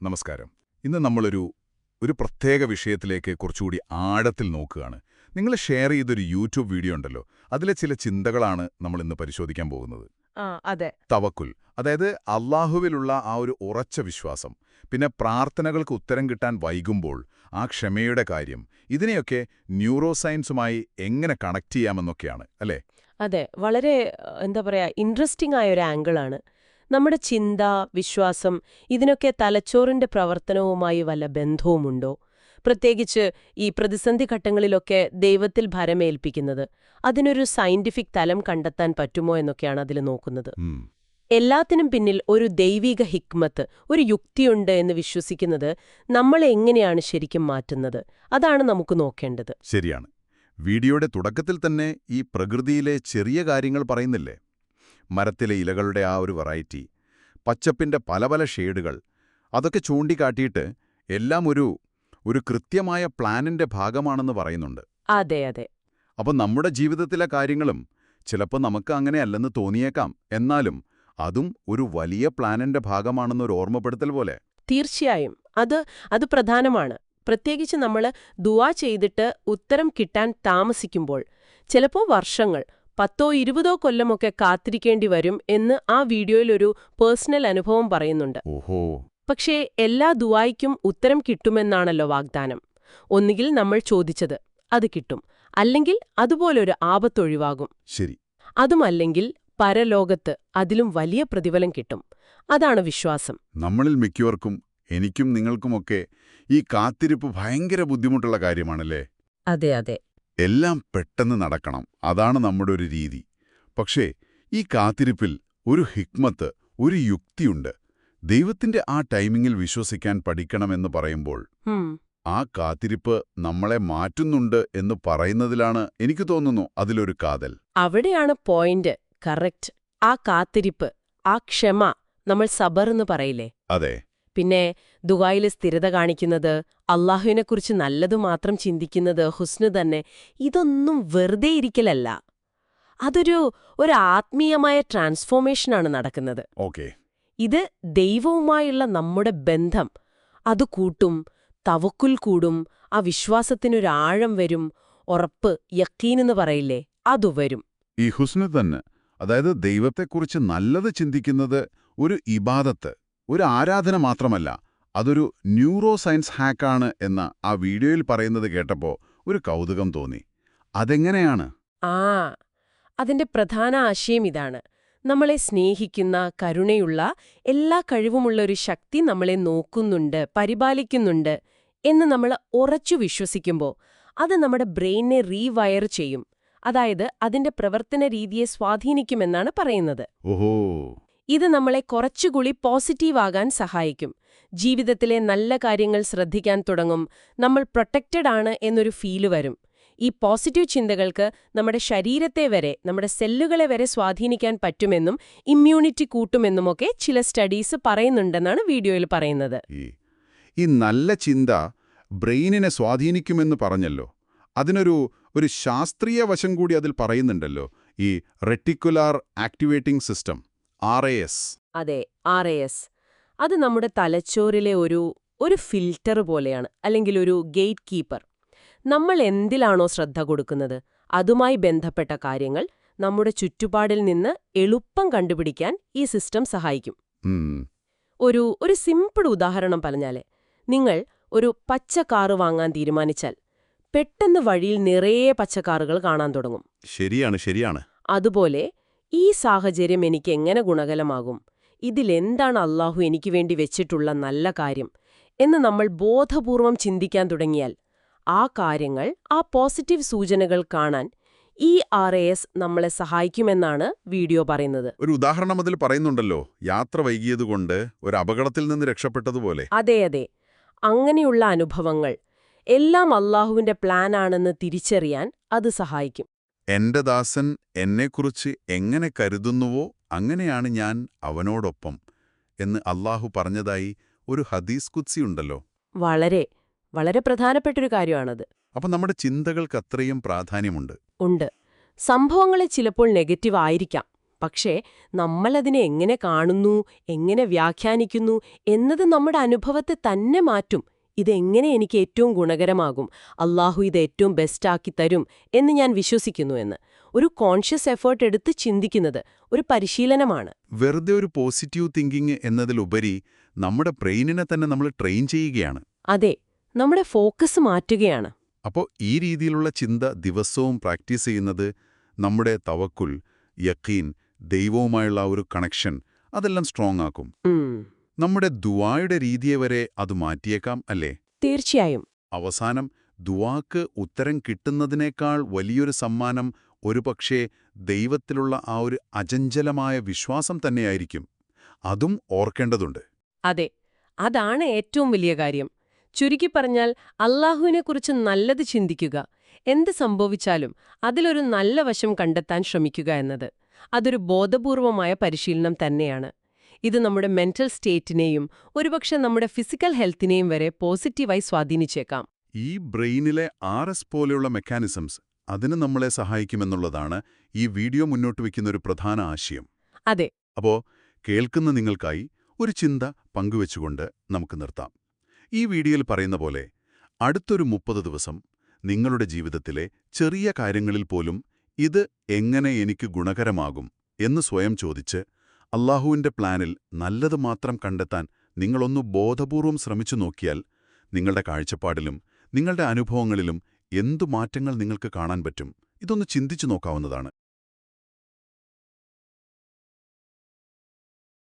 നമസ്കാരം. ഇന്ന് നമ്മളൊരു പ്രത്യേക വിഷയത്തിലേക്ക് കുറച്ചുകൂടി ആഴത്തിൽ നോക്കുകയാണ്. നിങ്ങൾ ഷെയർ ചെയ്തൊരു യൂട്യൂബ് വീഡിയോ ഉണ്ടല്ലോ, അതിലെ ചില ചിന്തകളാണ് നമ്മളിന്ന് പരിശോധിക്കാൻ പോകുന്നത്. അതെ. തവക്കുൽ, അതായത് അള്ളാഹുവിലുള്ള ആ ഒരു ഉറച്ച വിശ്വാസം, പിന്നെ പ്രാർത്ഥനകൾക്ക് ഉത്തരം കിട്ടാൻ വൈകുമ്പോൾ ആ ക്ഷമയുടെ കാര്യം, ഇതിനെയൊക്കെ ന്യൂറോ സയൻസുമായി എങ്ങനെ കണക്ട് ചെയ്യാമെന്നൊക്കെയാണ് അല്ലേ? അതെ, വളരെ ഇൻട്രസ്റ്റിംഗ് ആയ ഒരു ആംഗിളാണ്. നമ്മുടെ ചിന്ത, വിശ്വാസം ഇതിനൊക്കെ തലച്ചോറിന്റെ പ്രവർത്തനവുമായി വല്ല ബന്ധവുമുണ്ടോ? പ്രത്യേകിച്ച് ഈ പ്രതിസന്ധി ഘട്ടങ്ങളിലൊക്കെ ദൈവത്തിൽ ഭരമേൽപ്പിക്കുന്നത്, അതിനൊരു സയന്റിഫിക് തലം കണ്ടെത്താൻ പറ്റുമോ എന്നൊക്കെയാണ് അതിൽ നോക്കുന്നത്. എല്ലാത്തിനും പിന്നിൽ ഒരു ദൈവിക ഹിക്മത്ത്, ഒരു യുക്തിയുണ്ട് എന്ന് വിശ്വസിക്കുന്നത് നമ്മളെ എങ്ങനെയാണ് ശരിക്കും മാറ്റുന്നത്? അതാണ് നമുക്ക് നോക്കേണ്ടത്. ശരിയാണ്. വീഡിയോയുടെ തുടക്കത്തിൽ തന്നെ ഈ പ്രകൃതിയിലെ ചെറിയ കാര്യങ്ങൾ പറയുന്നില്ലേ? മരത്തിലെ ഇലകളുടെ ആ ഒരു വെറൈറ്റി, പച്ചപ്പിന്റെ പല പല ഷേഡുകൾ, അതൊക്കെ ചൂണ്ടിക്കാട്ടിയിട്ട് എല്ലാം ഒരു കൃത്യമായ പ്ലാനിന്റെ ഭാഗമാണെന്ന് പറയുന്നുണ്ട്. അതെ അതെ. അപ്പം നമ്മുടെ ജീവിതത്തിലെ കാര്യങ്ങളും ചിലപ്പോൾ നമുക്ക് അങ്ങനെയല്ലെന്ന് തോന്നിയേക്കാം, എന്നാലും അതും ഒരു വലിയ പ്ലാനിന്റെ ഭാഗമാണെന്നൊരു ഓർമ്മപ്പെടുത്തൽ പോലെ. തീർച്ചയായും അത് പ്രധാനമാണ്. പ്രത്യേകിച്ച് നമ്മൾ ദുആ ചെയ്തിട്ട് ഉത്തരം കിട്ടാൻ താമസിക്കുമ്പോൾ, ചിലപ്പോൾ വർഷങ്ങൾ, 10-20 കൊല്ലമൊക്കെ കാത്തിരിക്കേണ്ടി വരും എന്ന് ആ വീഡിയോയിലൊരു പേഴ്സണൽ അനുഭവം പറയുന്നുണ്ട്. ഓഹോ. പക്ഷേ എല്ലാ ദുആയ്ക്കും ഉത്തരം കിട്ടുമെന്നാണല്ലോ വാഗ്ദാനം. ഒന്നുകിൽ നമ്മൾ ചോദിച്ചത് അത് കിട്ടും, അല്ലെങ്കിൽ അതുപോലൊരു ആപത്തൊഴിവാകും. ശരി. അതുമല്ലെങ്കിൽ പരലോകത്ത് അതിലും വലിയ പ്രതിഫലം കിട്ടും. അതാണ് വിശ്വാസം. നമ്മളിൽ മിക്കവർക്കും, എനിക്കും നിങ്ങൾക്കുമൊക്കെ ഈ കാത്തിരിപ്പ് ഭയങ്കര ബുദ്ധിമുട്ടുള്ള കാര്യമാണല്ലേ? അതെ അതെ. എല്ലാം പെട്ടെന്ന് നടക്കണം, അതാണ് നമ്മുടെ ഒരു രീതി. പക്ഷേ ഈ കാത്തിരിപ്പിൽ ഒരു ഹിക്മത്ത്, ഒരു യുക്തിയുണ്ട്. ദൈവത്തിന്റെ ആ ടൈമിങ്ങിൽ വിശ്വസിക്കാൻ പഠിക്കണമെന്ന് പറയുമ്പോൾ ആ കാത്തിരിപ്പ് നമ്മളെ മാറ്റുന്നുണ്ട് എന്ന് പറയുന്നതിലാണ് എനിക്ക് തോന്നുന്നു അതിലൊരു കാതൽ. അവിടെയാണ് പോയിന്റ്. കറക്റ്റ്. ആ കാത്തിരിപ്പ്, ആ ക്ഷമ, നമ്മൾ സബർ എന്ന് പറയില്ലേ? അതെ. പിന്നെ ദുആയിലെ സ്ഥിരത കാണിക്കുന്നത്, അള്ളാഹുവിനെക്കുറിച്ച് നല്ലതു മാത്രം ചിന്തിക്കുന്നത്, ഹുസ്നു തന്നെ, ഇതൊന്നും വെറുതെ ഇരിക്കലല്ല. അതൊരു ആത്മീയമായ ട്രാൻസ്ഫോർമേഷനാണ് നടക്കുന്നത്. ഓക്കേ. ഇത് ദൈവവുമായുള്ള നമ്മുടെ ബന്ധം അത് കൂട്ടും, തവക്കുൽ കൂടും, ആ വിശ്വാസത്തിനൊരാഴം വരും, ഉറപ്പ്, യക്കീനെന്ന് പറയില്ലേ, അതു വരും. ഈ ഹുസ്നു തന്നെ, അതായത് ദൈവത്തെക്കുറിച്ച് നല്ലത് ചിന്തിക്കുന്നത് ഒരു ഇബാദത്ത്, ഒരു ആരാധന മാത്രമല്ല, അതൊരു ന്യൂറോ സയൻസ് ഹാക്കാണ് എന്ന് ആ വീഡിയോയിൽ പറയുന്നത് കേട്ടപ്പോൾ ഒരു കൗതുകം തോന്നി. അതെങ്ങനെയാണ്? അതിന്റെ പ്രധാന ആശയം ഇതാണ്. നമ്മളെ സ്നേഹിക്കുന്ന, കരുണയുള്ള, എല്ലാ കഴിവുമുള്ള ഒരു ശക്തി നമ്മളെ നോക്കുന്നുണ്ട്, പരിപാലിക്കുന്നുണ്ട് എന്ന് നമ്മൾ ഉറച്ചു വിശ്വസിക്കുമ്പോൾ അത് നമ്മുടെ ബ്രെയിനെ റീവയർ ചെയ്യും. അതായത് അതിന്റെ പ്രവർത്തന രീതിയെ സ്വാധീനിക്കുമെന്നാണ് പറയുന്നത്. ഓഹോ. ഇത് നമ്മളെ കുറച്ചുകൂടി പോസിറ്റീവ് ആകാൻ സഹായിക്കും. ജീവിതത്തിലെ നല്ല കാര്യങ്ങൾ ശ്രദ്ധിക്കാൻ തുടങ്ങും. നമ്മൾ പ്രൊട്ടക്റ്റഡ് ആണ് എന്നൊരു ഫീല് വരും. ഈ പോസിറ്റീവ് ചിന്തകൾക്ക് നമ്മുടെ ശരീരത്തെ വരെ, നമ്മുടെ സെല്ലുകളെ വരെ സ്വാധീനിക്കാൻ പറ്റുമെന്നും ഇമ്മ്യൂണിറ്റി കൂട്ടുമെന്നുമൊക്കെ ചില സ്റ്റഡീസ് പറയുന്നുണ്ടെന്നാണ് വീഡിയോയിൽ പറയുന്നത്. ഈ നല്ല ചിന്ത ബ്രെയിനിനെ സ്വാധീനിക്കുമെന്ന് പറഞ്ഞല്ലോ, അതിനൊരു ശാസ്ത്രീയ വശം കൂടി അതിൽ പറയുന്നുണ്ടല്ലോ, ഈ റെറ്റിക്കുലാർ ആക്ടിവേറ്റിംഗ് സിസ്റ്റം, RAS. അതെ, RAS. അത് നമ്മുടെ തലച്ചോറിലെ ഒരു ഫിൽറ്റർ പോലെയാണ്, അല്ലെങ്കിൽ ഒരു ഗേറ്റ് കീപ്പർ. നമ്മൾ എന്തിലാണോ ശ്രദ്ധ കൊടുക്കുന്നത്, അതുമായി ബന്ധപ്പെട്ട കാര്യങ്ങൾ നമ്മുടെ ചുറ്റുപാടിൽ നിന്ന് എളുപ്പം കണ്ടുപിടിക്കാൻ ഈ സിസ്റ്റം സഹായിക്കും. ഒരു സിമ്പിൾ ഉദാഹരണം പറഞ്ഞാലേ, നിങ്ങൾ ഒരു പച്ച കാറ് വാങ്ങാൻ തീരുമാനിച്ചാൽ പെട്ടെന്ന് വഴിയിൽ നിറയെ പച്ചക്കാറുകൾ കാണാൻ തുടങ്ങും. ശരിയാണ്. അതുപോലെ ഈ സാഹചര്യം എനിക്ക് എങ്ങനെ ഗുണകരമാകും, ഇതിലെന്താണ് അള്ളാഹു എനിക്ക് വേണ്ടി വെച്ചിട്ടുള്ള നല്ല കാര്യം എന്ന് നമ്മൾ ബോധപൂർവം ചിന്തിക്കാൻ തുടങ്ങിയാൽ ആ കാര്യങ്ങൾ, ആ പോസിറ്റീവ് സൂചനകൾ കാണാൻ ഈ RAS നമ്മളെ സഹായിക്കുമെന്നാണ് വീഡിയോ പറയുന്നത്. ഒരു ഉദാഹരണം അതിൽ പറയുന്നുണ്ടല്ലോ, യാത്ര വൈകിയതുകൊണ്ട് ഒരു അപകടത്തിൽ നിന്ന് രക്ഷപ്പെട്ടതുപോലെ. അതെ. അങ്ങനെയുള്ള അനുഭവങ്ങൾ എല്ലാം അള്ളാഹുവിന്റെ പ്ലാനാണെന്ന് തിരിച്ചറിയാൻ അത് സഹായിക്കും. എന്റെ ദാസൻ എന്നെക്കുറിച്ച് എങ്ങനെ കരുതുന്നുവോ അങ്ങനെയാണ് ഞാൻ അവനോടൊപ്പം എന്ന് അള്ളാഹു പറഞ്ഞതായി ഒരു ഹദീസ് ഖുദ്സിയുണ്ടല്ലോ. വളരെ പ്രധാനപ്പെട്ടൊരു കാര്യമാണത്. അപ്പം നമ്മുടെ ചിന്തകൾക്ക് അത്രയും പ്രാധാന്യമുണ്ട്. ഉണ്ട്. സംഭവങ്ങളെ ചിലപ്പോൾ നെഗറ്റീവ് ആയിരിക്കാം, പക്ഷേ നമ്മളതിനെ എങ്ങനെ കാണുന്നു, എങ്ങനെ വ്യാഖ്യാനിക്കുന്നു എന്നത് നമ്മുടെ അനുഭവത്തെ തന്നെ മാറ്റും. ഇതെങ്ങനെ എനിക്ക് ഏറ്റവും ഗുണകരമാകും, അല്ലാഹു ഇത് ഏറ്റവും ബെസ്റ്റാക്കി തരും എന്ന് ഞാൻ വിശ്വസിക്കുന്നു എന്ന്. ഒരു കോൺഷ്യസ് എഫേർട്ട് എടുത്ത് ചിന്തിക്കുന്നത് ഒരു പരിശീലനമാണ്. വെറുതെ ഒരു പോസിറ്റീവ് തിങ്കിങ് എന്നതിലുപരി നമ്മുടെ ബ്രെയിനിനെ തന്നെ നമ്മൾ ട്രെയിൻ ചെയ്യുകയാണ്. അതെ, നമ്മുടെ ഫോക്കസ് മാറ്റുകയാണ്. അപ്പോൾ ഈ രീതിയിലുള്ള ചിന്ത ദിവസവും പ്രാക്ടീസ് ചെയ്യുന്നത് നമ്മുടെ തവക്കുൽ, യഖീൻ, ദൈവവുമായുള്ള ആ ഒരു കണക്ഷൻ അതെല്ലാം സ്ട്രോങ് ആക്കും. നമ്മുടെ ദുആയുടെ രീതിയെ വരെ അത് മാറ്റിയേക്കാം അല്ലേ? തീർച്ചയായും. അവസാനം ദുആക്ക് ഉത്തരം കിട്ടുന്നതിനേക്കാൾ വലിയൊരു സമ്മാനം ഒരുപക്ഷേ ദൈവത്തിലുള്ള ആ ഒരു അചഞ്ചലമായ വിശ്വാസം തന്നെയായിരിക്കും. അതും ഓർക്കേണ്ടതുണ്ട്. അതെ, അതാണ് ഏറ്റവും വലിയ കാര്യം. ചുരുക്കി പറഞ്ഞാൽ അല്ലാഹുവിനെക്കുറിച്ച് നല്ലത് ചിന്തിക്കുക, എന്ത് സംഭവിച്ചാലും അതിലൊരു നല്ല വശം കണ്ടെത്താൻ ശ്രമിക്കുക എന്നത്. അതൊരു ബോധപൂർവമായ പരിശീലനം തന്നെയാണ്. ഇത് നമ്മുടെ മെന്റൽ സ്റ്റേറ്റിനെയും ഒരുപക്ഷെ നമ്മുടെ ഫിസിക്കൽ ഹെൽത്തിനെയും വരെ പോസിറ്റീവായി സ്വാധീനിച്ചേക്കാം. ഈ ബ്രെയിനിലെ RS പോലെയുള്ള മെക്കാനിസംസ് അതിന് നമ്മളെ സഹായിക്കുമെന്നുള്ളതാണ് ഈ വീഡിയോ മുന്നോട്ട് വയ്ക്കുന്ന ഒരു പ്രധാന ആശയം. അതെ. അപ്പോൾ കേൾക്കുന്ന നിങ്ങൾക്കായി ഒരു ചിന്ത പങ്കുവെച്ചുകൊണ്ട് നമുക്ക് നിർത്താം. ഈ വീഡിയോയിൽ പറയുന്ന പോലെ അടുത്തൊരു 30 ദിവസം നിങ്ങളുടെ ജീവിതത്തിലെ ചെറിയ കാര്യങ്ങളിൽ പോലും ഇത് എങ്ങനെ എനിക്ക് ഗുണകരമാകും എന്ന് സ്വയം ചോദിച്ച് അല്ലാഹുവിന്റെ പ്ലാനിൽ നല്ലത് മാത്രം കണ്ടെത്താൻ നിങ്ങളൊന്നു ബോധപൂർവം ശ്രമിച്ചു നോക്കിയാൽ നിങ്ങളുടെ കാഴ്ചപ്പാടിലും നിങ്ങളുടെ അനുഭവങ്ങളിലും എന്തു മാറ്റങ്ങൾ നിങ്ങൾക്ക് കാണാൻ പറ്റും, ഇതൊന്ന് ചിന്തിച്ചു നോക്കാവുന്നതാണ്.